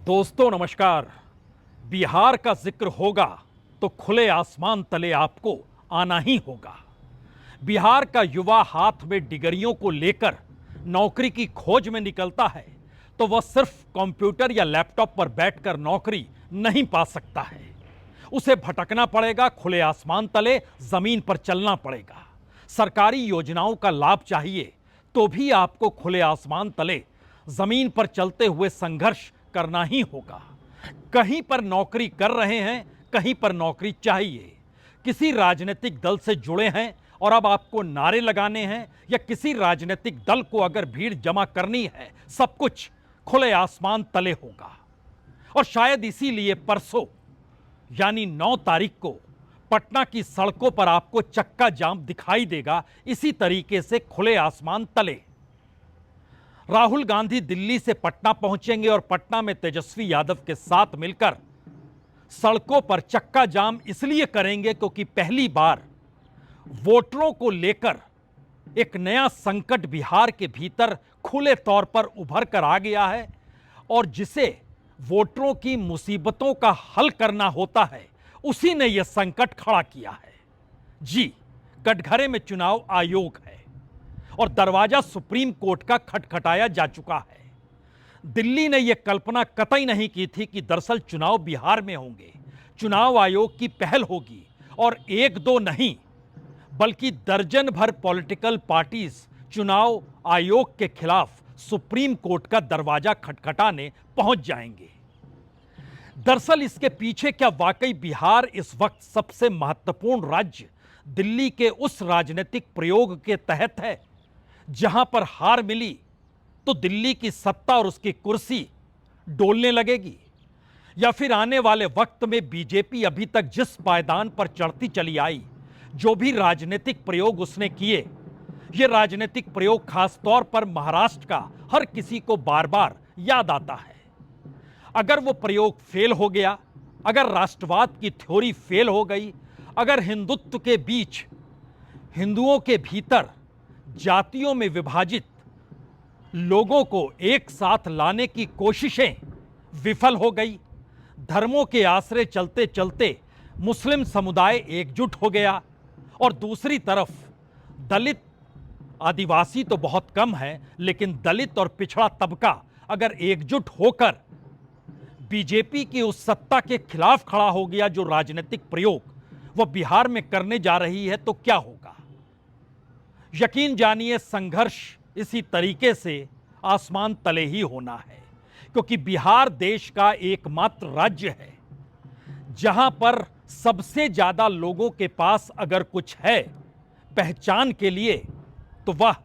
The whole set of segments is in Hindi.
दोस्तों नमस्कार। बिहार का जिक्र होगा तो खुले आसमान तले आपको आना ही होगा। बिहार का युवा हाथ में डिग्रियों को लेकर नौकरी की खोज में निकलता है तो वह सिर्फ कंप्यूटर या लैपटॉप पर बैठकर नौकरी नहीं पा सकता है। उसे भटकना पड़ेगा, खुले आसमान तले जमीन पर चलना पड़ेगा। सरकारी योजनाओं का लाभ चाहिए तो भी आपको खुले आसमान तले जमीन पर चलते हुए संघर्ष करना ही होगा। कहीं पर नौकरी कर रहे हैं, कहीं पर नौकरी चाहिए। किसी राजनीतिक दल से जुड़े हैं और अब आपको नारे लगाने हैं, या किसी राजनीतिक दल को अगर भीड़ जमा करनी है, सब कुछ खुले आसमान तले होगा। और शायद इसीलिए परसों यानी 9 तारीख को पटना की सड़कों पर आपको चक्का जाम दिखाई देगा, इसी तरीके से खुले आसमान तले। राहुल गांधी दिल्ली से पटना पहुंचेंगे और पटना में तेजस्वी यादव के साथ मिलकर सड़कों पर चक्का जाम इसलिए करेंगे क्योंकि पहली बार वोटरों को लेकर एक नया संकट बिहार के भीतर खुले तौर पर उभर कर आ गया है, और जिसे वोटरों की मुसीबतों का हल करना होता है, उसी ने यह संकट खड़ा किया है। जी, कटघरे में चुनाव आयोग है और दरवाजा सुप्रीम कोर्ट का खटखटाया जा चुका है। दिल्ली ने यह कल्पना कतई नहीं की थी कि दरअसल चुनाव बिहार में होंगे। चुनाव आयोग की पहल होगी और एक दो नहीं बल्कि दर्जन भर पॉलिटिकल पार्टीज चुनाव आयोग के खिलाफ सुप्रीम कोर्ट का दरवाजा खटखटाने पहुंच जाएंगे। दरअसल इसके पीछे क्या वाकई बिहार इस वक्त सबसे महत्वपूर्ण राज्य दिल्ली के उस राजनीतिक प्रयोग के तहत है जहां पर हार मिली तो दिल्ली की सत्ता और उसकी कुर्सी डोलने लगेगी, या फिर आने वाले वक्त में बीजेपी अभी तक जिस पायदान पर चढ़ती चली आई, जो भी राजनीतिक प्रयोग उसने किए, ये राजनीतिक प्रयोग खासतौर पर महाराष्ट्र का हर किसी को बार बार याद आता है। अगर वो प्रयोग फेल हो गया, अगर राष्ट्रवाद की थ्योरी फेल हो गई, अगर हिंदुत्व के बीच हिंदुओं के भीतर जातियों में विभाजित लोगों को एक साथ लाने की कोशिशें विफल हो गई, धर्मों के आसरे चलते चलते मुस्लिम समुदाय एकजुट हो गया, और दूसरी तरफ दलित, आदिवासी तो बहुत कम है, लेकिन दलित और पिछड़ा तबका अगर एकजुट होकर बीजेपी की उस सत्ता के खिलाफ खड़ा हो गया जो राजनीतिक प्रयोग वह बिहार में करने जा रही है, तो क्या होगा? यकीन जानिए, संघर्ष इसी तरीके से आसमान तले ही होना है, क्योंकि बिहार देश का एकमात्र राज्य है जहां पर सबसे ज्यादा लोगों के पास अगर कुछ है पहचान के लिए तो वह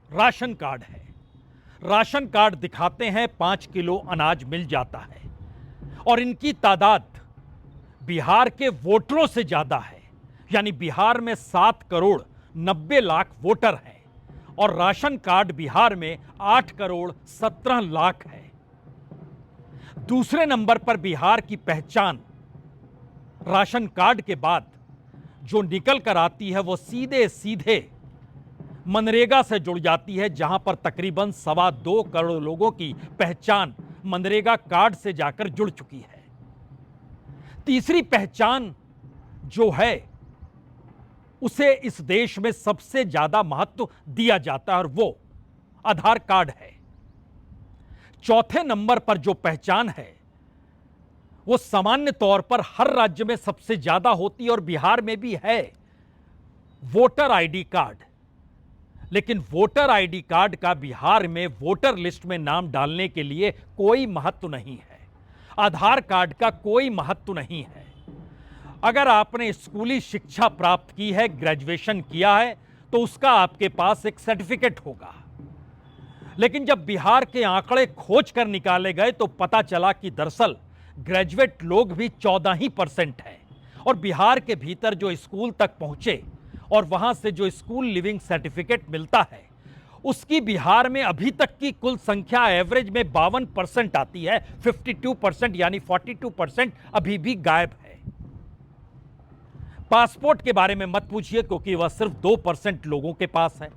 राशन कार्ड है। राशन कार्ड दिखाते हैं 5 किलो अनाज मिल जाता है, और इनकी तादाद बिहार के वोटरों से ज्यादा है। यानी बिहार में 7 करोड़ 90 लाख वोटर हैं और राशन कार्ड बिहार में 8 करोड़ 17 लाख है। दूसरे नंबर पर बिहार की पहचान राशन कार्ड के बाद जो निकल कर आती है वो सीधे सीधे मनरेगा से जुड़ जाती है, जहां पर तकरीबन 2.25 करोड़ लोगों की पहचान मनरेगा कार्ड से जाकर जुड़ चुकी है। तीसरी पहचान जो है उसे इस देश में सबसे ज्यादा महत्व दिया जाता है और वो आधार कार्ड है। चौथे नंबर पर जो पहचान है वो सामान्य तौर पर हर राज्य में सबसे ज्यादा होती है और बिहार में भी है, वोटर आईडी कार्ड। लेकिन वोटर आईडी कार्ड का बिहार में वोटर लिस्ट में नाम डालने के लिए कोई महत्व नहीं है। आधार कार्ड का कोई महत्व नहीं है। अगर आपने स्कूली शिक्षा प्राप्त की है, ग्रेजुएशन किया है, तो उसका आपके पास एक सर्टिफिकेट होगा। लेकिन जब बिहार के आंकड़े खोज कर निकाले गए तो पता चला कि दरअसल ग्रेजुएट लोग भी 14% हैं, और बिहार के भीतर जो स्कूल तक पहुंचे और वहां से जो स्कूल लिविंग सर्टिफिकेट मिलता है उसकी बिहार में अभी तक की कुल संख्या एवरेज में 52% आती है। 52% यानी 42% अभी भी गायब है। पासपोर्ट के बारे में मत पूछिए क्योंकि वह सिर्फ 2% लोगों के पास है।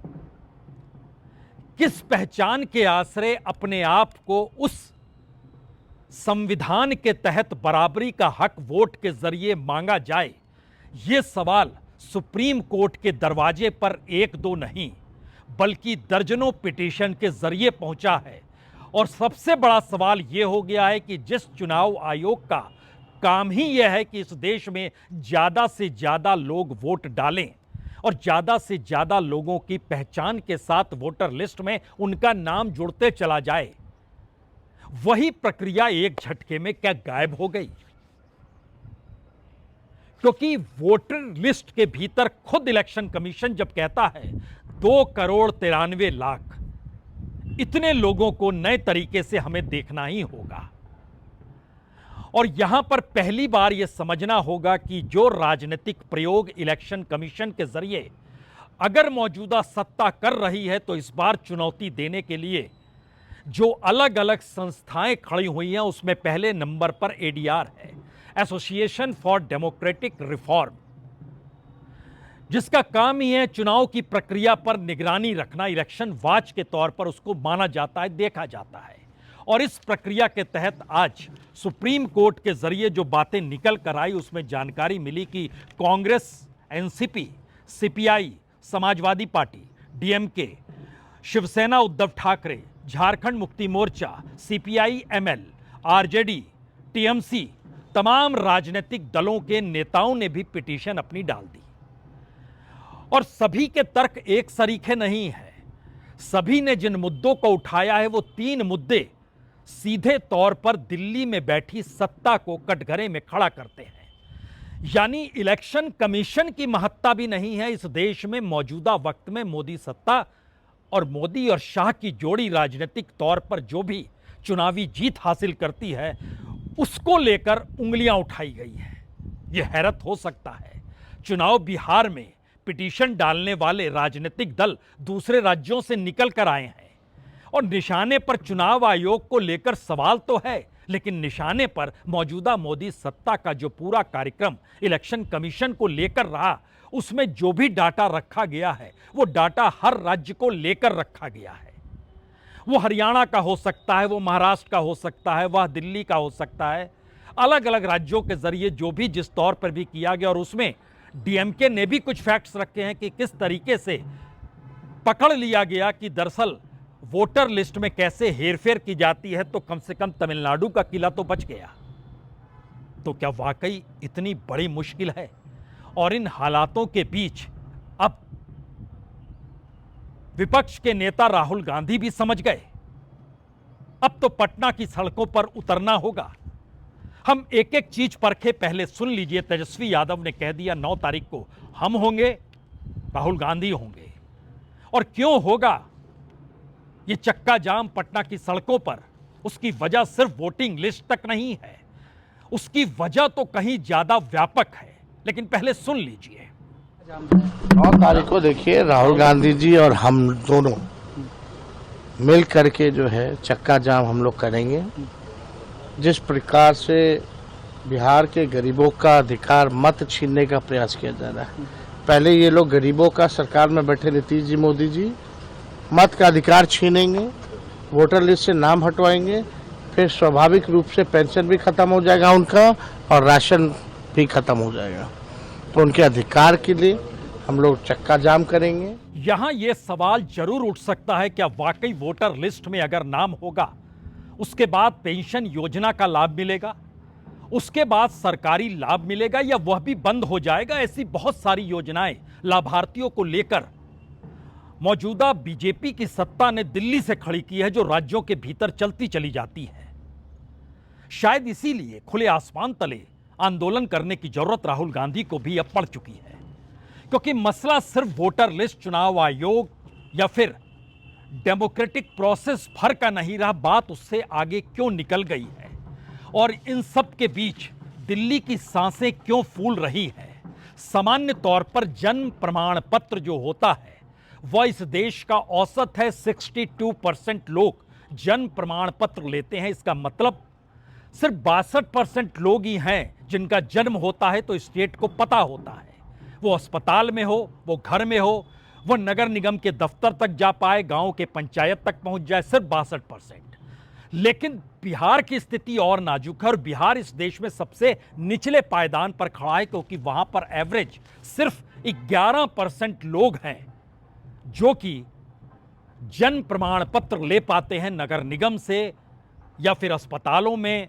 किस पहचान के आसरे अपने आप को उस संविधान के तहत बराबरी का हक वोट के जरिए मांगा जाए, ये सवाल सुप्रीम कोर्ट के दरवाजे पर एक दो नहीं बल्कि दर्जनों पिटीशन के जरिए पहुंचा है। और सबसे बड़ा सवाल यह हो गया है कि जिस चुनाव आयोग का काम ही यह है कि इस देश में ज्यादा से ज्यादा लोग वोट डालें और ज्यादा से ज्यादा लोगों की पहचान के साथ वोटर लिस्ट में उनका नाम जुड़ते चला जाए, वही प्रक्रिया एक झटके में क्या गायब हो गई? क्योंकि वोटर लिस्ट के भीतर खुद इलेक्शन कमीशन जब कहता है 2,93,00,000, इतने लोगों को नए तरीके से हमें देखना ही होगा। और यहां पर पहली बार यह समझना होगा कि जो राजनीतिक प्रयोग इलेक्शन कमीशन के जरिए अगर मौजूदा सत्ता कर रही है, तो इस बार चुनौती देने के लिए जो अलग अलग संस्थाएं खड़ी हुई हैं, उसमें पहले नंबर पर एडीआर है, एसोसिएशन फॉर डेमोक्रेटिक रिफॉर्म, जिसका काम ही है चुनाव की प्रक्रिया पर निगरानी रखना। इलेक्शन वॉच के तौर पर उसको माना जाता है, देखा जाता है। और इस प्रक्रिया के तहत आज सुप्रीम कोर्ट के जरिए जो बातें निकल कर आई, उसमें जानकारी मिली कि Congress, NCP, CPI, Samajwadi party, DMK, Shiv Sena Uddhav Thackeray, Jharkhand Mukti Morcha, CPI ML, RJD, TMC, तमाम राजनीतिक दलों के नेताओं ने भी पिटीशन अपनी डाल दी। और सभी के तर्क एक सरीखे नहीं है। सभी ने जिन मुद्दों को उठाया है, वो 3 मुद्दे सीधे तौर पर दिल्ली में बैठी सत्ता को कटघरे में खड़ा करते हैं। यानी इलेक्शन कमीशन की महत्ता भी नहीं है इस देश में। मौजूदा वक्त में मोदी सत्ता और मोदी और शाह की जोड़ी राजनीतिक तौर पर जो भी चुनावी जीत हासिल करती है, उसको लेकर उंगलियां उठाई गई है। यह हैरत हो सकता है, चुनाव बिहार में पिटीशन डालने वाले राजनीतिक दल दूसरे राज्यों से निकल कर आए हैं और निशाने पर चुनाव आयोग को लेकर सवाल तो है, लेकिन निशाने पर मौजूदा मोदी सत्ता का जो पूरा कार्यक्रम इलेक्शन कमीशन को लेकर रहा, उसमें जो भी डाटा रखा गया है, वो डाटा हर राज्य को लेकर रखा गया है। वो हरियाणा का हो सकता है, वो महाराष्ट्र का हो सकता है, वह दिल्ली का हो सकता है। अलग अलग राज्यों के जरिए जो भी जिस तौर पर भी किया गया, और उसमें डीएमके ने भी कुछ फैक्ट्स रखे हैं कि किस तरीके से पकड़ लिया गया कि दरअसल वोटर लिस्ट में कैसे हेरफेर की जाती है। तो कम से कम तमिलनाडु का किला तो बच गया। तो क्या वाकई इतनी बड़ी मुश्किल है? और इन हालातों के बीच अब विपक्ष के नेता राहुल गांधी भी समझ गए, अब तो पटना की सड़कों पर उतरना होगा। हम एक एक चीज परखे, पहले सुन लीजिए। तेजस्वी यादव ने कह दिया 9 तारीख को हम होंगे, राहुल गांधी होंगे। और क्यों होगा ये चक्का जाम पटना की सड़कों पर? उसकी वजह सिर्फ वोटिंग लिस्ट तक नहीं है, उसकी वजह तो कहीं ज्यादा व्यापक है। लेकिन पहले सुन लीजिए। 9 तारीख को देखिए, राहुल गांधी जी और हम दोनों मिल करके जो है चक्का जाम हम लोग करेंगे। जिस प्रकार से बिहार के गरीबों का अधिकार मत छीनने का प्रयास किया जा रहा है, पहले ये लोग गरीबों का सरकार में बैठे नीतीश जी, मोदी जी मत का अधिकार छीनेंगे, वोटर लिस्ट से नाम हटवाएंगे, फिर स्वाभाविक रूप से पेंशन भी खत्म हो जाएगा उनका और राशन भी खत्म हो जाएगा। तो उनके अधिकार के लिए हम लोग चक्का जाम करेंगे। यहां यह सवाल जरूर उठ सकता है, क्या वाकई वोटर लिस्ट में अगर नाम होगा, उसके बाद पेंशन योजना का लाभ मिलेगा, उसके बाद सरकारी लाभ मिलेगा, या वह भी बंद हो जाएगा? ऐसी बहुत सारी योजनाएं लाभार्थियों को लेकर मौजूदा बीजेपी की सत्ता ने दिल्ली से खड़ी की है, जो राज्यों के भीतर चलती चली जाती है। शायद इसीलिए खुले आसमान तले आंदोलन करने की जरूरत राहुल गांधी को भी अब पड़ चुकी है, क्योंकि मसला सिर्फ वोटर लिस्ट, चुनाव आयोग या फिर डेमोक्रेटिक प्रोसेस भर का नहीं रहा। बात उससे आगे क्यों निकल गई है और इन सब के बीच दिल्ली की सांसें क्यों फूल रही हैं? सामान्य तौर पर जन्म प्रमाण पत्र जो होता है, वह इस देश का औसत है 62% लोग जन्म प्रमाण पत्र लेते हैं। इसका मतलब सिर्फ 62% लोग ही हैं जिनका जन्म होता है तो स्टेट को पता होता है। वो अस्पताल में हो, वो घर में हो, वो नगर निगम के दफ्तर तक जा पाए, गांव के पंचायत तक पहुंच जाए, सिर्फ 62%। लेकिन बिहार की स्थिति और नाजुक है और बिहार इस देश में सबसे निचले पायदान पर खड़ा है, क्योंकि वहां पर एवरेज सिर्फ 11% लोग हैं जो कि जन्म प्रमाण पत्र ले पाते हैं नगर निगम से, या फिर अस्पतालों में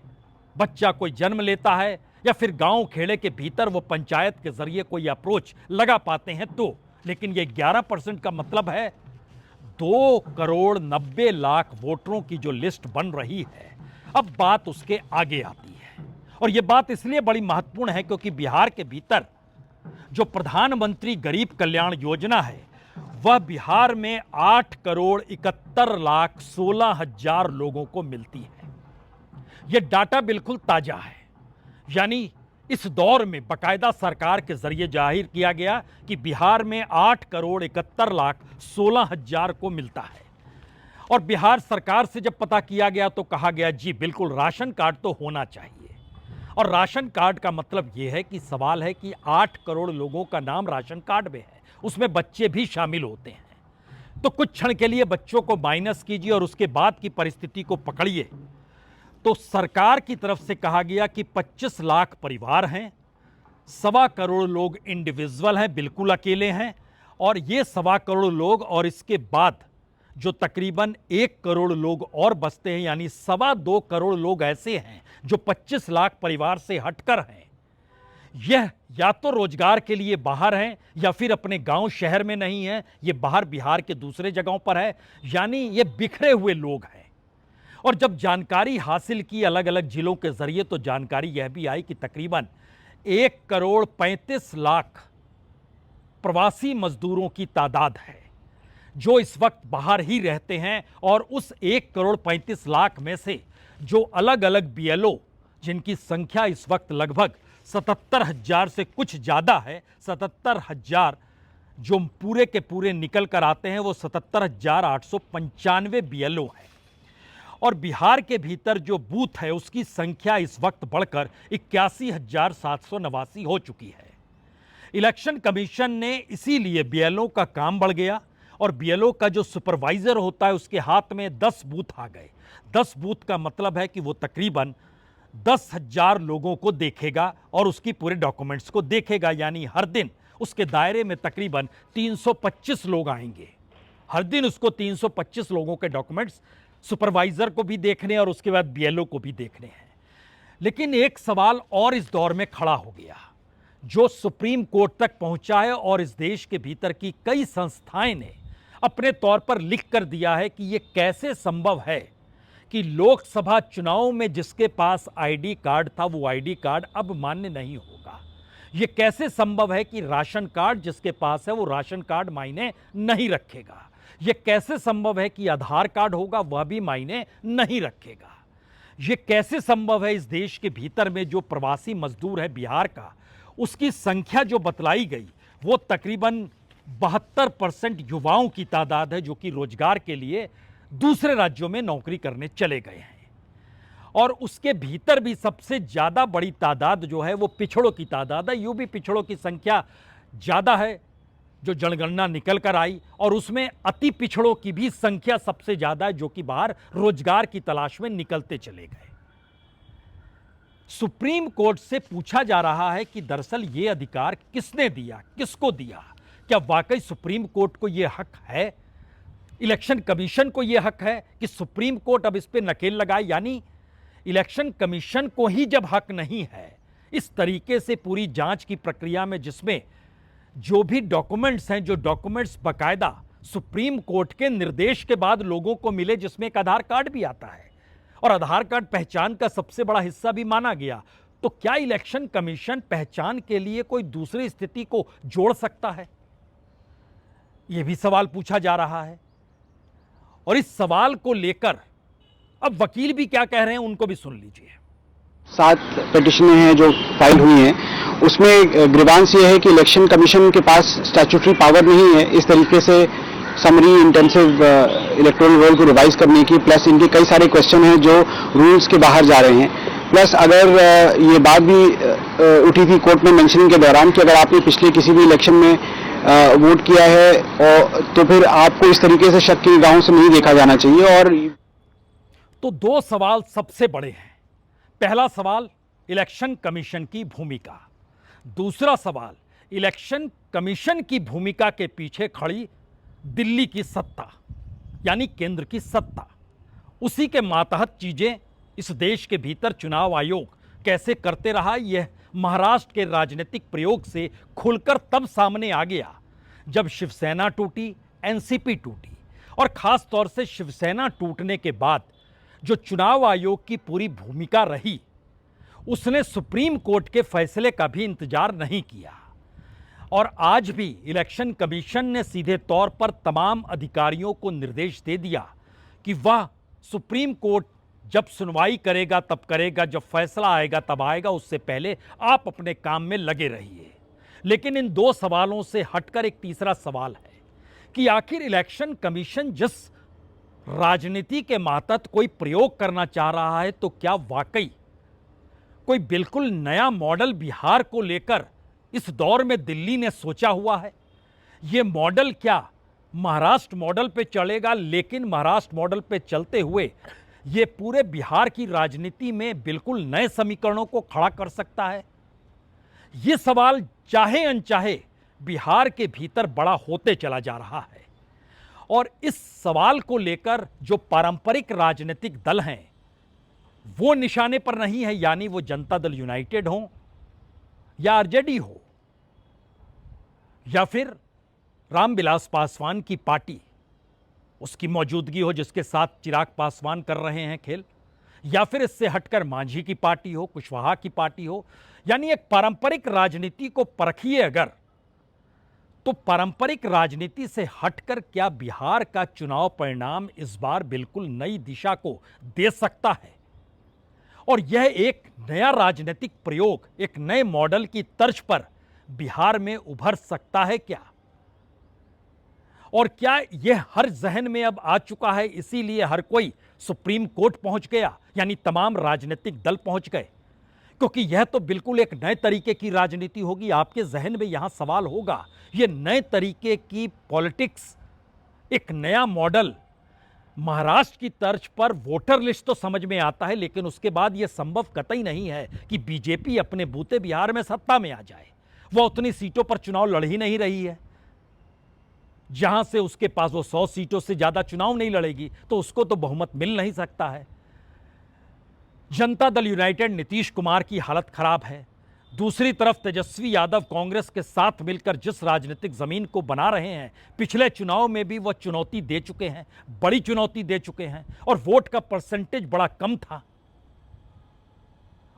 बच्चा कोई जन्म लेता है, या फिर गांव खेड़े के भीतर वो पंचायत के जरिए कोई अप्रोच लगा पाते हैं तो। लेकिन ये 11% का मतलब है 2,90,00,000 वोटरों की जो लिस्ट बन रही है। अब बात उसके आगे आती है, और ये बात इसलिए बड़ी महत्वपूर्ण है क्योंकि बिहार के भीतर जो प्रधानमंत्री गरीब कल्याण योजना है वह बिहार में 8,71,16,000 लोगों को मिलती है। यह डाटा बिल्कुल ताजा है, यानी इस दौर में बकायदा सरकार के जरिए जाहिर किया गया कि बिहार में 8,71,16,000 को मिलता है। और बिहार सरकार से जब पता किया गया तो कहा गया जी बिल्कुल राशन कार्ड तो होना चाहिए। और राशन कार्ड का मतलब यह है कि सवाल है कि 8 करोड़ लोगों का नाम राशन कार्ड में है, उसमें बच्चे भी शामिल होते हैं। तो कुछ क्षण के लिए बच्चों को माइनस कीजिए और उसके बाद की परिस्थिति को पकड़िए। तो सरकार की तरफ से कहा गया कि 25 लाख परिवार हैं, 1.25 करोड़ लोग इंडिविजुअल हैं, बिल्कुल अकेले हैं, और ये 1.25 करोड़ लोग और इसके बाद जो तकरीबन 1 करोड़ लोग और बचते हैं, यानी 2.25 करोड़ लोग ऐसे हैं जो 25 लाख परिवार से हटकर हैं। यह या तो रोजगार के लिए बाहर हैं या फिर अपने गांव शहर में नहीं हैं, ये बाहर बिहार के दूसरे जगहों पर है, यानी ये बिखरे हुए लोग हैं। और जब जानकारी हासिल की अलग अलग जिलों के जरिए तो जानकारी यह भी आई कि तकरीबन 1,35,00,000 प्रवासी मजदूरों की तादाद है जो इस वक्त बाहर ही रहते हैं। और उस 1,35,00,000 में से जो अलग अलग BLO जिनकी संख्या इस वक्त लगभग 77,000 से कुछ ज़्यादा है, 77,000 जो पूरे के पूरे निकल कर आते हैं, वो 77,895 BLO है। और बिहार के भीतर जो बूथ है उसकी संख्या इस वक्त बढ़कर 81,789 हो चुकी है। इलेक्शन कमीशन ने इसीलिए BLO का काम बढ़ गया और BLO का जो सुपरवाइजर होता है उसके हाथ में 10 बूथ आ गए। 10 बूथ का मतलब है कि वो तकरीबन 10,000 लोगों को देखेगा और उसकी पूरे डॉक्यूमेंट्स को देखेगा, यानी हर दिन उसके दायरे में तकरीबन 325 लोग आएंगे। हर दिन उसको 325 लोगों के डॉक्यूमेंट्स सुपरवाइजर को भी देखने और उसके बाद BLO को भी देखने हैं। लेकिन एक सवाल और इस दौर में खड़ा हो गया जो सुप्रीम कोर्ट तक पहुंचा है और इस देश के भीतर की कई संस्थाएं ने अपने तौर पर लिख कर दिया है कि यह कैसे संभव है कि लोकसभा चुनाव में जिसके पास ID कार्ड था वो ID कार्ड अब मान्य नहीं होगा। यह कैसे संभव है कि राशन कार्ड जिसके पास है वो राशन कार्ड मायने नहीं रखेगा। यह कैसे संभव है कि आधार कार्ड होगा वह भी मायने नहीं रखेगा। यह कैसे संभव है इस देश के भीतर में जो प्रवासी मजदूर है बिहार का, उसकी संख्या जो बतलाई गई वो तकरीबन 72% युवाओं की तादाद है जो कि रोजगार के लिए दूसरे राज्यों में नौकरी करने चले गए हैं। और उसके भीतर भी सबसे ज़्यादा बड़ी तादाद जो है वो पिछड़ों की तादाद है। यूं भी पिछड़ों की संख्या ज़्यादा है जो जनगणना निकल कर आई, और उसमें अति पिछड़ों की भी संख्या सबसे ज़्यादा है जो कि बाहर रोजगार की तलाश में निकलते चले गए। सुप्रीम कोर्ट से पूछा जा रहा है कि दरअसल ये अधिकार किसने दिया, किसको दिया? क्या वाकई सुप्रीम कोर्ट को यह हक है, इलेक्शन कमीशन को यह हक है कि सुप्रीम कोर्ट अब इस पे नकेल लगाए? यानी इलेक्शन कमीशन को ही जब हक नहीं है इस तरीके से पूरी जांच की प्रक्रिया में, जिसमें जो भी डॉक्यूमेंट्स हैं, जो डॉक्यूमेंट्स बकायदा सुप्रीम कोर्ट के निर्देश के बाद लोगों को मिले, जिसमें एक आधार कार्ड भी आता है और आधार कार्ड पहचान का सबसे बड़ा हिस्सा भी माना गया, तो क्या इलेक्शन कमीशन पहचान के लिए कोई दूसरी स्थिति को जोड़ सकता है? यह भी सवाल पूछा जा रहा है। और इस सवाल को लेकर अब वकील भी क्या कह रहे हैं उनको भी सुन लीजिए। 7 पिटिशनें हैं जो फाइल हुई हैं, उसमें ग्रीवांस ये है कि इलेक्शन कमीशन के पास स्टैट्यूटरी पावर नहीं है इस तरीके से समरी इंटेंसिव इलेक्टोरल रोल को रिवाइज करने की, प्लस इनके कई सारे क्वेश्चन हैं जो रूल्स के बाहर जा रहे हैं। प्लस अगर ये बात भी उठी थी कोर्ट में मेंशनिंग के दौरान कि अगर आपने पिछले किसी भी इलेक्शन में वोट किया है और तो फिर आपको इस तरीके से शक की निगाहों से नहीं देखा जाना चाहिए। और तो दो सवाल सबसे बड़े हैं। पहला सवाल इलेक्शन कमीशन की भूमिका, दूसरा सवाल इलेक्शन कमीशन की भूमिका के पीछे खड़ी दिल्ली की सत्ता, यानी केंद्र की सत्ता। उसी के मातहत चीजें इस देश के भीतर चुनाव आयोग कैसे करते रहा, यह महाराष्ट्र के राजनीतिक प्रयोग से खुलकर तब सामने आ गया जब शिवसेना टूटी, एनसीपी टूटी, और खास तौर से शिवसेना टूटने के बाद जो चुनाव आयोग की पूरी भूमिका रही, उसने सुप्रीम कोर्ट के फैसले का भी इंतजार नहीं किया। और आज भी इलेक्शन कमीशन ने सीधे तौर पर तमाम अधिकारियों को निर्देश दे दिया कि वह सुप्रीम कोर्ट जब सुनवाई करेगा तब करेगा, जब फैसला आएगा तब आएगा, उससे पहले आप अपने काम में लगे रहिए। लेकिन इन दो सवालों से हटकर एक तीसरा सवाल है कि आखिर इलेक्शन कमीशन जिस राजनीति के मातहत कोई प्रयोग करना चाह रहा है, तो क्या वाकई कोई बिल्कुल नया मॉडल बिहार को लेकर इस दौर में दिल्ली ने सोचा हुआ है? ये मॉडल क्या महाराष्ट्र मॉडल पे चलेगा, लेकिन महाराष्ट्र मॉडल पे चलते हुए ये पूरे बिहार की राजनीति में बिल्कुल नए समीकरणों को खड़ा कर सकता है? ये सवाल चाहे अनचाहे बिहार के भीतर बड़ा होते चला जा रहा है। और इस सवाल को लेकर जो पारंपरिक राजनीतिक दल हैं वो निशाने पर नहीं है, यानी वो जनता दल यूनाइटेड हो या आरजेडी हो या फिर रामविलास पासवान की पार्टी, उसकी मौजूदगी हो जिसके साथ चिराग पासवान कर रहे हैं खेल, या फिर इससे हटकर मांझी की पार्टी हो, कुशवाहा की पार्टी हो। यानी एक पारंपरिक राजनीति को परखिए अगर, तो पारंपरिक राजनीति से हटकर क्या बिहार का चुनाव परिणाम इस बार बिल्कुल नई दिशा को दे सकता है? और यह एक नया राजनीतिक प्रयोग, एक नए मॉडल की तर्ज पर बिहार में उभर सकता है क्या? और क्या यह हर जहन में अब आ चुका है, इसीलिए हर कोई सुप्रीम कोर्ट पहुंच गया, यानी तमाम राजनीतिक दल पहुंच गए? क्योंकि यह तो बिल्कुल एक नए तरीके की राजनीति होगी। आपके जहन में यहां सवाल होगा, यह नए तरीके की पॉलिटिक्स, एक नया मॉडल महाराष्ट्र की तर्ज पर वोटर लिस्ट तो समझ में आता है, लेकिन उसके बाद यह संभव कतई नहीं है कि बीजेपी अपने बूते बिहार में सत्ता में आ जाए। वह उतनी सीटों पर चुनाव लड़ ही नहीं रही है, जहां से उसके पास वो 100 सीटों से ज्यादा चुनाव नहीं लड़ेगी, तो उसको तो बहुमत मिल नहीं सकता है। जनता दल यूनाइटेड नीतीश कुमार की हालत खराब है। दूसरी तरफ तेजस्वी यादव कांग्रेस के साथ मिलकर जिस राजनीतिक जमीन को बना रहे हैं, पिछले चुनाव में भी वह चुनौती दे चुके हैं, बड़ी चुनौती दे चुके हैं, और वोट का परसेंटेज बड़ा कम था।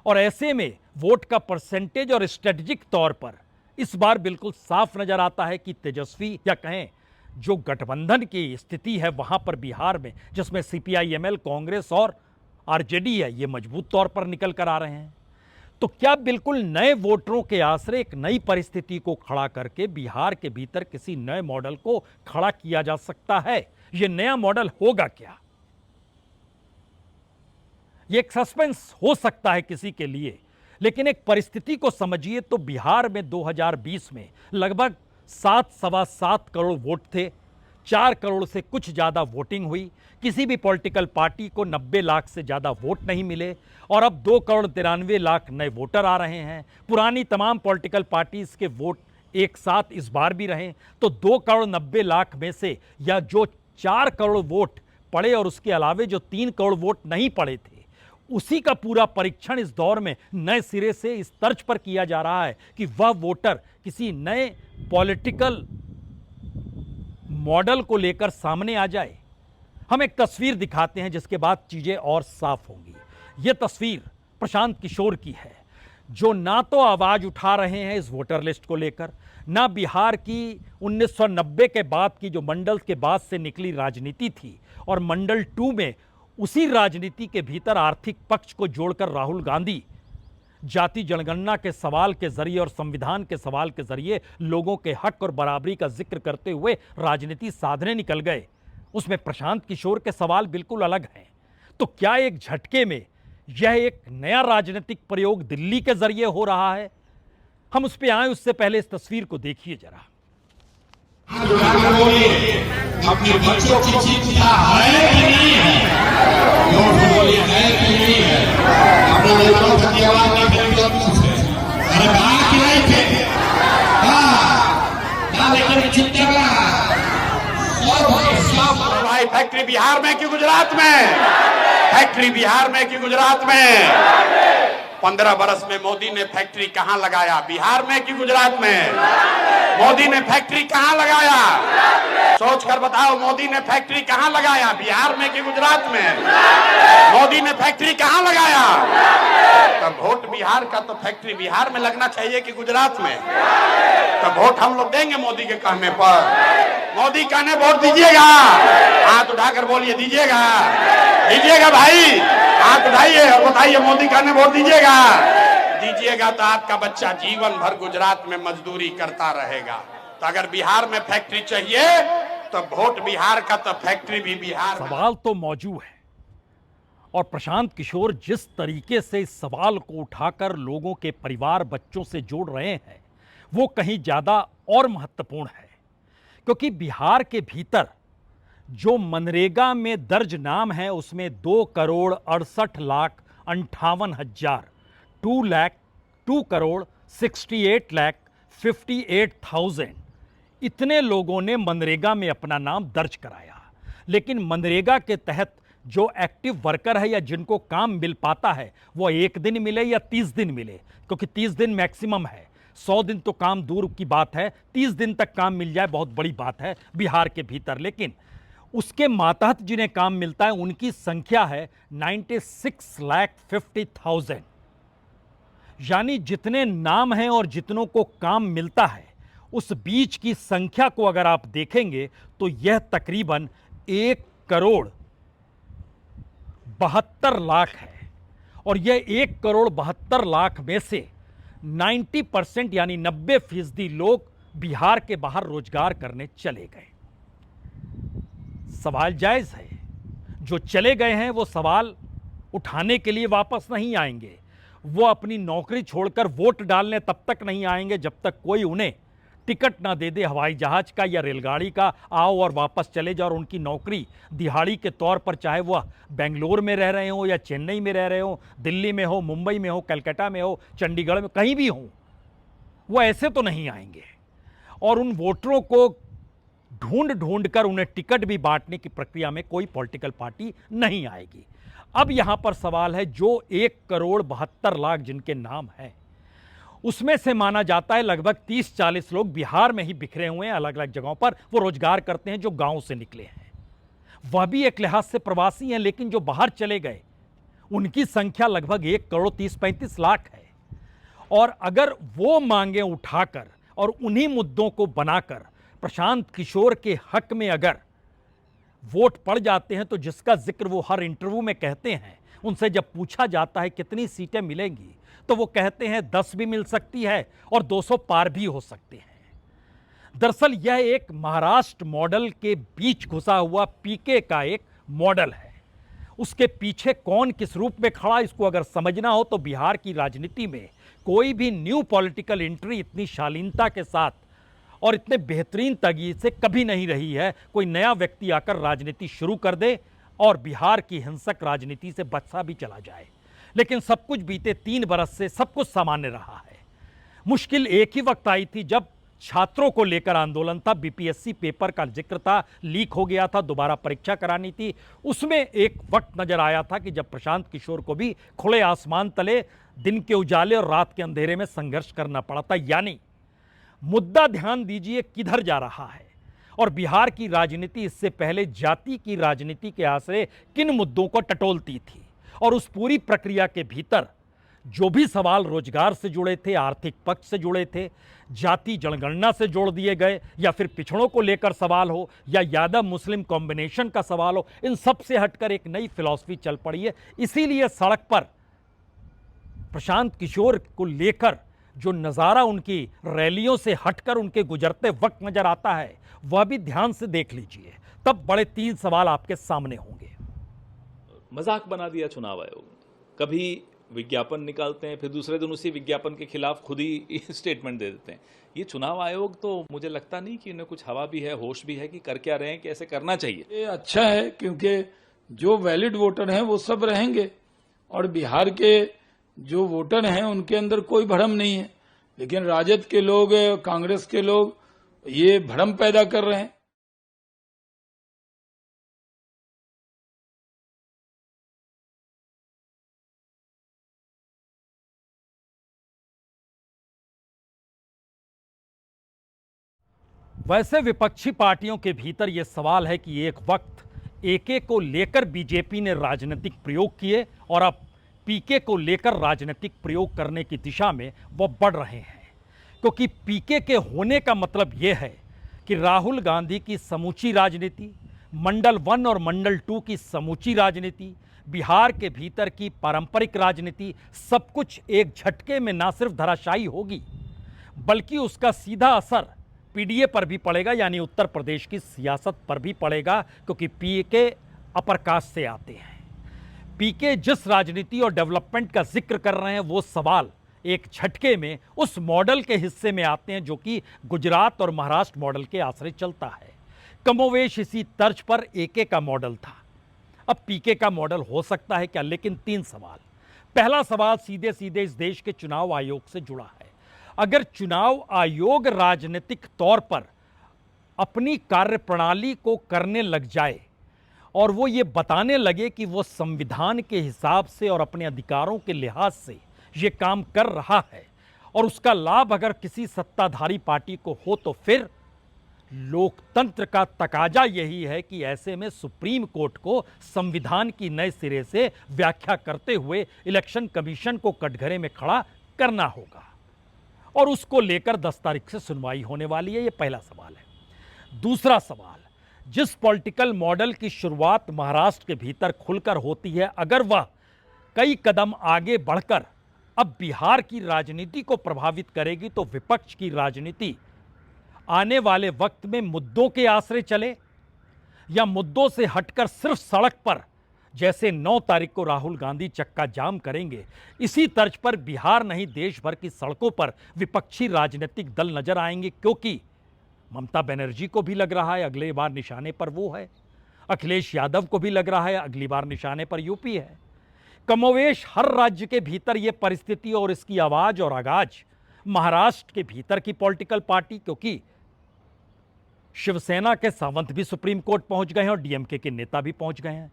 और ऐसे में वोट का परसेंटेज और स्ट्रेटेजिक तौर पर इस बार बिल्कुल साफ नजर आता है कि तेजस्वी, या कहें जो गठबंधन की स्थिति है वहां पर बिहार में, जिसमें सीपीआई-एमएल, कांग्रेस और आरजेडी है, ये मजबूत तौर पर निकल कर आ रहे हैं। तो क्या बिल्कुल नए वोटरों के आसरे एक नई परिस्थिति को खड़ा करके बिहार के भीतर किसी नए मॉडल को खड़ा किया जा सकता है? यह नया मॉडल होगा क्या? यह एक सस्पेंस हो सकता है किसी के लिए, लेकिन एक परिस्थिति को समझिए तो बिहार में 2020 में लगभग 7-7.25 करोड़ वोट थे, 4 करोड़ से कुछ ज़्यादा वोटिंग हुई, किसी भी पॉलिटिकल पार्टी को 90 लाख से ज़्यादा वोट नहीं मिले, और अब 2 करोड़ 93 लाख नए वोटर आ रहे हैं। पुरानी तमाम पॉलिटिकल पार्टीज़ के वोट एक साथ इस बार भी रहे, तो 2 करोड़ 90 लाख में से या जो 4 करोड़ वोट पड़े और उसके अलावे जो 3 करोड़ वोट नहीं पड़े थे, उसी का पूरा परीक्षण इस दौर में नए सिरे से इस तर्ज पर किया जा रहा है कि वह वोटर किसी नए पॉलिटिकल मॉडल को लेकर सामने आ जाए। हम एक तस्वीर दिखाते हैं जिसके बाद चीजें और साफ होंगी। यह तस्वीर प्रशांत किशोर की है, जो ना तो आवाज उठा रहे हैं इस वोटर लिस्ट को लेकर, ना बिहार की 1990 के बाद की जो मंडल के बाद से निकली राजनीति थी, और मंडल 2 में उसी राजनीति के भीतर आर्थिक पक्ष को जोड़कर राहुल गांधी जाति जनगणना के सवाल के जरिए और संविधान के सवाल के जरिए लोगों के हक और बराबरी का जिक्र करते हुए राजनीति साधने निकल गए। उसमें प्रशांत किशोर के सवाल बिल्कुल अलग हैं। तो क्या एक झटके में यह एक नया राजनीतिक प्रयोग दिल्ली के जरिए हो रहा है? हम उस पर आए उससे पहले इस तस्वीर को देखिए जरा। अपने बच्चों की चिंता है कि नहीं है? नोट बोलिए, है कि नहीं है? अपना लड़कों का जवाब नहीं करेंगे अरे कहा कि नहीं थे? हाँ लेकिन चिंता भाई फैक्ट्री बिहार में कि गुजरात में? फैक्ट्री बिहार में कि गुजरात में? 15 बरस में मोदी ने फैक्ट्री कहां लगाया? बिहार में कि गुजरात में? मोदी ने फैक्ट्री कहां लगाया? सोच कर बताओ, मोदी ने फैक्ट्री कहां लगाया? बिहार में कि गुजरात में? मोदी ने फैक्ट्री कहां लगाया? तब वोट बिहार का तो फैक्ट्री बिहार में लगना चाहिए कि गुजरात में? तब वोट हम लोग देंगे मोदी के कहने पर। मोदी कहने वोट दीजिएगा, हाथ उठाकर बोलिए दीजिएगा, दीजिएगा भाई, हाथ उठाइए और बताइए मोदी कहने वोट दीजिएगा। दीजिएगा तो आपका बच्चा जीवन भर गुजरात में मजदूरी करता रहेगा। तो अगर बिहार में फैक्ट्री चाहिए तो वोट बिहार का, तो फैक्ट्री भी बिहार में। सवाल तो मौजूद है और प्रशांत किशोर जिस तरीके से इस सवाल को उठाकर लोगों के परिवार बच्चों से जोड़ रहे हैं वो कहीं ज्यादा और महत्वपूर्ण है, क्योंकि बिहार के भीतर जो मनरेगा में दर्ज नाम है उसमें 2,68,58,000 2,68,58,000 इतने लोगों ने मनरेगा में अपना नाम दर्ज कराया। लेकिन मनरेगा के तहत जो एक्टिव वर्कर है या जिनको काम मिल पाता है वो 1 दिन मिले या 30 दिन मिले, क्योंकि 30 दिन मैक्सिमम है, 100 दिन तो काम दूर की बात है, 30 दिन तक काम मिल जाए बहुत बड़ी बात है बिहार के भीतर। लेकिन उसके मातहत जिन्हें काम मिलता है उनकी संख्या है 96,50,000। यानी जितने नाम हैं और जितनों को काम मिलता है उस बीच की संख्या को अगर आप देखेंगे तो यह तकरीबन 1,72,00,000 है। और यह 1,72,00,000 में से 90% यानी 90% लोग बिहार के बाहर रोजगार करने चले गए। सवाल जायज है, जो चले गए हैं वो सवाल उठाने के लिए वापस नहीं आएंगे, वो अपनी नौकरी छोड़कर वोट डालने तब तक नहीं आएंगे जब तक कोई उन्हें टिकट ना दे दे हवाई जहाज का या रेलगाड़ी का, आओ और वापस चले जाओ। और उनकी नौकरी दिहाड़ी के तौर पर, चाहे वह बेंगलोर में रह रहे हो या चेन्नई में रह रहे हो, दिल्ली में हो, मुंबई में हो, कलकत्ता में हो, चंडीगढ़ में, कहीं भी हो, वो ऐसे तो नहीं आएंगे। और उन वोटरों को ढूंढ ढूंढ कर उन्हें टिकट भी बांटने की प्रक्रिया में कोई पॉलिटिकल पार्टी नहीं आएगी। अब यहां पर सवाल है, जो 1,72,00,000 जिनके नाम हैं उसमें से माना जाता है लगभग 30-40 लोग बिहार में ही बिखरे हुए हैं, अलग अलग जगहों पर वो रोजगार करते हैं, जो गांव से निकले हैं, वह भी एक लिहाज से प्रवासी हैं। लेकिन जो बाहर चले गए उनकी संख्या लगभग 1,30,35,00,000 है। और अगर वो मांगे उठाकर और उन्हीं मुद्दों को बनाकर प्रशांत किशोर के हक में अगर वोट पड़ जाते हैं तो जिसका जिक्र वो हर इंटरव्यू में कहते हैं, उनसे जब पूछा जाता है कितनी सीटें मिलेंगी तो वो कहते हैं 10 भी मिल सकती है और 200 पार भी हो सकते हैं। दरअसल यह एक महाराष्ट्र मॉडल के बीच घुसा हुआ पीके का एक मॉडल है। उसके पीछे कौन किस रूप में खड़ा, इसको अगर समझना हो तो बिहार की राजनीति में कोई भी न्यू पॉलिटिकल एंट्री इतनी शालीनता के साथ और इतने बेहतरीन तरीके से कभी नहीं रही है। कोई नया व्यक्ति आकर राजनीति शुरू कर दे और बिहार की हिंसक राजनीति से बचा भी चला जाए। लेकिन सब कुछ बीते 3 बरस से सब कुछ सामान्य रहा है। मुश्किल एक ही वक्त आई थी जब छात्रों को लेकर आंदोलन था, बीपीएससी पेपर का जिक्र था, लीक हो गया था, दोबारा परीक्षा करानी थी। उसमें एक वक्त नजर आया था कि जब प्रशांत किशोर को भी खुले आसमान तले दिन के उजाले और रात के अंधेरे में संघर्ष करना पड़ा था। यानी मुद्दा ध्यान दीजिए किधर जा रहा है। और बिहार की राजनीति इससे पहले जाति की राजनीति के आश्रय किन मुद्दों को टटोलती थी, और उस पूरी प्रक्रिया के भीतर जो भी सवाल रोजगार से जुड़े थे, आर्थिक पक्ष से जुड़े थे, जाति जनगणना से जोड़ दिए गए, या फिर पिछड़ों को लेकर सवाल हो, या यादव मुस्लिम कॉम्बिनेशन का सवाल हो, इन सब से हटकर एक नई फिलॉसफी चल पड़ी है। इसीलिए सड़क पर प्रशांत किशोर को लेकर जो नज़ारा उनकी रैलियों से हटकर उनके गुजरते वक्त नजर आता है वह भी ध्यान से देख लीजिए, तब बड़े 3 सवाल आपके सामने होंगे। मजाक बना दिया चुनाव आयोग, कभी विज्ञापन निकालते हैं, फिर दूसरे दिन उसी विज्ञापन के खिलाफ खुद ही स्टेटमेंट दे देते हैं। ये चुनाव आयोग तो मुझे लगता नहीं कि इन्हें कुछ हवा भी है, होश भी है कि कर क्या रहे हैं, कि ऐसे करना चाहिए। ये अच्छा है क्योंकि जो वैलिड वोटर हैं वो सब रहेंगे और बिहार के जो वोटर हैं उनके अंदर कोई भ्रम नहीं है, लेकिन राजद के लोग, कांग्रेस के लोग ये भ्रम पैदा कर रहे हैं। वैसे विपक्षी पार्टियों के भीतर यह सवाल है कि एक वक्त एके को लेकर बीजेपी ने राजनीतिक प्रयोग किए और अब पीके को लेकर राजनीतिक प्रयोग करने की दिशा में वो बढ़ रहे हैं, क्योंकि पीके के होने का मतलब यह है कि राहुल गांधी की समूची राजनीति, मंडल 1 और मंडल 2 की समूची राजनीति, बिहार के भीतर की पारंपरिक राजनीति, सब कुछ एक झटके में ना सिर्फ धराशायी होगी बल्कि उसका सीधा असर पीडीए पर भी पड़ेगा, यानी उत्तर प्रदेश की सियासत पर भी पड़ेगा, क्योंकि पीके अपर कास्ट से आते हैं। पीके जिस राजनीति और डेवलपमेंट का जिक्र कर रहे हैं वो सवाल एक झटके में उस मॉडल के हिस्से में आते हैं जो कि गुजरात और महाराष्ट्र मॉडल के आश्रय चलता है। कमोवेश इसी तर्ज पर एके का मॉडल था, अब पीके का मॉडल हो सकता है क्या? लेकिन 3 सवाल। पहला सवाल सीधे सीधे इस देश के चुनाव आयोग से जुड़ा है। अगर चुनाव आयोग राजनीतिक तौर पर अपनी कार्यप्रणाली को करने लग जाए और वो ये बताने लगे कि वो संविधान के हिसाब से और अपने अधिकारों के लिहाज से ये काम कर रहा है और उसका लाभ अगर किसी सत्ताधारी पार्टी को हो, तो फिर लोकतंत्र का तकाजा यही है कि ऐसे में सुप्रीम कोर्ट को संविधान की नए सिरे से व्याख्या करते हुए इलेक्शन कमीशन को कटघरे में खड़ा करना होगा और उसको लेकर 10 तारीख से सुनवाई होने वाली है। ये पहला सवाल है। दूसरा सवाल, जिस पॉलिटिकल मॉडल की शुरुआत महाराष्ट्र के भीतर खुलकर होती है, अगर वह कई कदम आगे बढ़कर अब बिहार की राजनीति को प्रभावित करेगी, तो विपक्ष की राजनीति आने वाले वक्त में मुद्दों के आश्रय चले या मुद्दों से हटकर सिर्फ सड़क पर, जैसे 9 तारीख को राहुल गांधी चक्का जाम करेंगे, इसी तर्ज पर बिहार नहीं देश भर की सड़कों पर विपक्षी राजनीतिक दल नजर आएंगे, क्योंकि ममता बनर्जी को भी लग रहा है अगले बार निशाने पर वो है, अखिलेश यादव को भी लग रहा है अगली बार निशाने पर यूपी है। कमोवेश हर राज्य के भीतर ये परिस्थिति और इसकी आवाज और आगाज महाराष्ट्र के भीतर की पॉलिटिकल पार्टी, क्योंकि शिवसेना के सावंत भी सुप्रीम कोर्ट पहुंच गए हैं और डीएमके के नेता भी पहुंच गए हैं।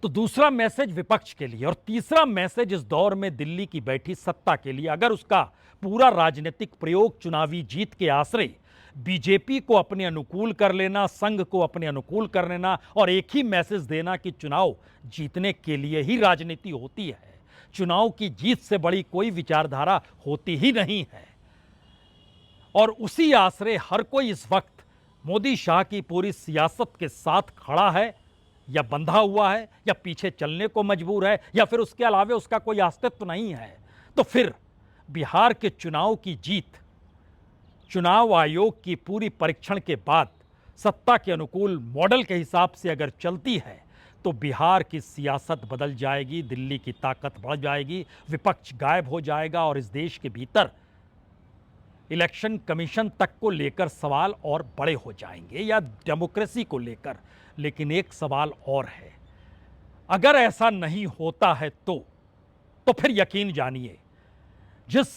तो दूसरा मैसेज विपक्ष के लिए, और तीसरा मैसेज इस दौर में दिल्ली की बैठी सत्ता के लिए, अगर उसका पूरा राजनीतिक प्रयोग चुनावी जीत के आश्रय बीजेपी को अपने अनुकूल कर लेना, संघ को अपने अनुकूल कर लेना और एक ही मैसेज देना कि चुनाव जीतने के लिए ही राजनीति होती है, चुनाव की जीत से बड़ी कोई विचारधारा होती ही नहीं है, और उसी आश्रय हर कोई इस वक्त मोदी शाह की पूरी सियासत के साथ खड़ा है या बंधा हुआ है या पीछे चलने को मजबूर है या फिर उसके अलावा उसका कोई अस्तित्व नहीं है, तो फिर बिहार के चुनाव की जीत चुनाव आयोग की पूरी परीक्षण के बाद सत्ता के अनुकूल मॉडल के हिसाब से अगर चलती है तो बिहार की सियासत बदल जाएगी, दिल्ली की ताकत बढ़ जाएगी, विपक्ष गायब हो जाएगा और इस देश के भीतर इलेक्शन कमीशन तक को लेकर सवाल और बड़े हो जाएंगे या डेमोक्रेसी को लेकर। लेकिन एक सवाल और है, अगर ऐसा नहीं होता है तो फिर यकीन जानिए जिस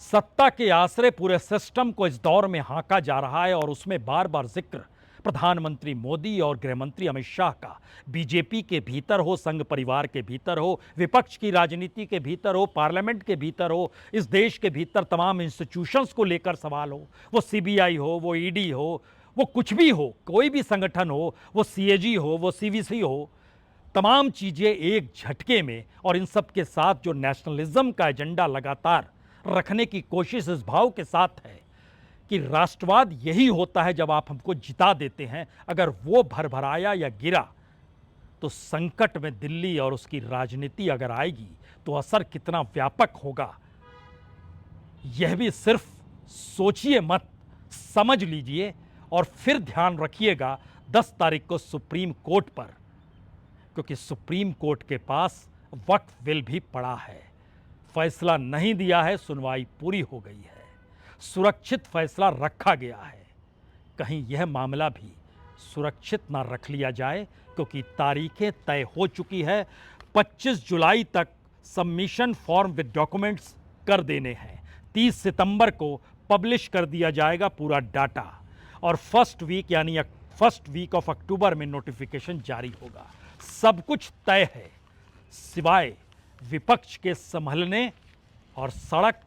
सत्ता के आश्रय पूरे सिस्टम को इस दौर में हाँका जा रहा है और उसमें बार बार जिक्र प्रधानमंत्री मोदी और गृहमंत्री अमित शाह का, बीजेपी के भीतर हो, संघ परिवार के भीतर हो, विपक्ष की राजनीति के भीतर हो, पार्लियामेंट के भीतर हो, इस देश के भीतर तमाम इंस्टीट्यूशंस को लेकर सवाल हो, वो सीबीआई हो, वो ईडी हो, वो कुछ भी हो, कोई भी संगठन हो, वो सीएजी हो, वो सीवीसी हो, तमाम चीज़ें एक झटके में, और इन सब के साथ जो नेशनलिज्म का एजेंडा लगातार रखने की कोशिश इस भाव के साथ है कि राष्ट्रवाद यही होता है जब आप हमको जिता देते हैं, अगर वो भरभराया या गिरा तो संकट में दिल्ली और उसकी राजनीति अगर आएगी तो असर कितना व्यापक होगा यह भी सिर्फ सोचिए मत, समझ लीजिए और फिर ध्यान रखिएगा 10 तारीख को सुप्रीम कोर्ट पर, क्योंकि सुप्रीम कोर्ट के पास वक्त विल भी पड़ा है। फैसला नहीं दिया है, सुनवाई पूरी हो गई है, सुरक्षित फैसला रखा गया है। कहीं यह मामला भी सुरक्षित ना रख लिया जाए, क्योंकि तारीखें तय हो चुकी है। 25 जुलाई तक सबमिशन फॉर्म विद डॉक्यूमेंट्स कर देने हैं। 30 सितंबर को पब्लिश कर दिया जाएगा पूरा डाटा, और फर्स्ट वीक ऑफ अक्टूबर में नोटिफिकेशन जारी होगा। सब कुछ तय है, सिवाय विपक्ष के संभलने और सड़क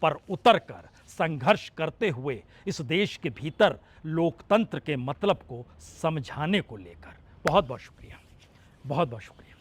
पर उतरकर संघर्ष करते हुए इस देश के भीतर लोकतंत्र के मतलब को समझाने को लेकर। बहुत बहुत शुक्रिया, बहुत बहुत शुक्रिया।